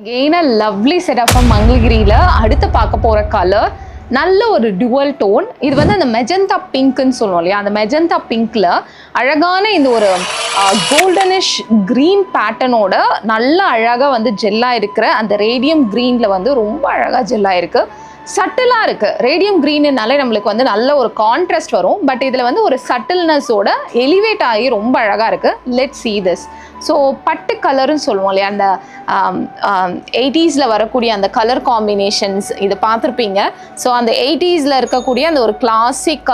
Again a lovely setup from மங்கள்கிரியில் அடுத்து பார்க்க போகிற கலர் நல்ல ஒரு டுவல் டோன். இது வந்து அந்த மெஜந்தா பிங்க்னு சொல்லுவோம் இல்லையா, அந்த மெஜந்தா பிங்க்ல அழகான இந்த ஒரு கோல்டனிஷ் க்ரீன் பேட்டர்னோட நல்ல அழகாக வந்து ஜெல்லாக இருக்கிற அந்த ரேடியம் க்ரீனில் வந்து ரொம்ப அழகாக ஜெல்லாக இருக்குது. சட்டிலாக இருக்குது. ரேடியம் க்ரீனுனாலே நம்மளுக்கு வந்து நல்ல ஒரு கான்ட்ராஸ்ட் வரும். பட் இதில் வந்து ஒரு சட்டில்னஸோட எலிவேட் ஆகி ரொம்ப அழகாக இருக்குது. Let's see this. ஸோ பட்டு கலர்னு சொல்லுவோம் இல்லையா, அந்த 80s வரக்கூடிய அந்த கலர் காம்பினேஷன்ஸ் இது பார்த்துருப்பீங்க. ஸோ அந்த 80s இருக்கக்கூடிய அந்த ஒரு classic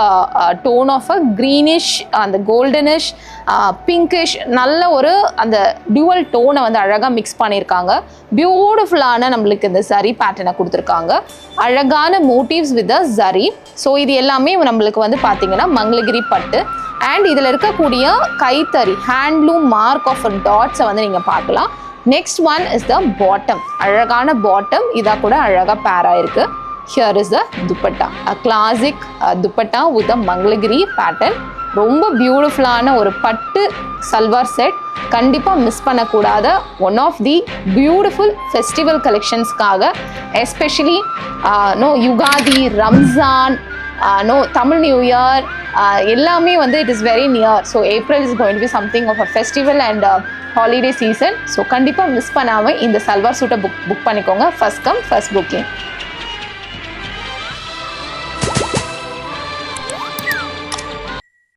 tone of a greenish, அந்த கோல்டனிஷ், பிங்கிஷ், நல்ல ஒரு அந்த டியூவல் டோனை வந்து அழகாக மிக்ஸ் பண்ணியிருக்காங்க. பியூட்டிஃபுல்லான நம்மளுக்கு இந்த சரி பேட்டர்னை கொடுத்துருக்காங்க. அழகான மோட்டிவ்ஸ் வித் த சரி. ஸோ இது எல்லாமே நம்மளுக்கு வந்து பார்த்தீங்கன்னா மங்கள்கிரி பட்டு. அண்ட் இதில் இருக்கக்கூடிய கைத்தறி ஹேண்ட்லூம் மார்க் ஆஃப் டாட்ஸை வந்து நீங்கள் பார்க்கலாம். Next one is the bottom. அழகான பாட்டம், இதாக கூட அழகாக பேராக இருக்குது. Here is the dupatta, a classic dupatta with the Mangalgiri pattern. ரொம்ப பியூட்டிஃபுல்லான ஒரு பட்டு சல்வார் செட். கண்டிப்பாக மிஸ் பண்ணக்கூடாத one of the beautiful festival கலெக்ஷன்ஸ்க்காக, especially Ugadi, Ramzan, Tamil new year எல்லாமே வந்து it is very near. So April is going to be something of a festival and holiday season. So கண்டிப்பாக மிஸ் பண்ணாமல் இந்த சல்வார் சூட்டை புக் பண்ணிக்கோங்க. First come first booking.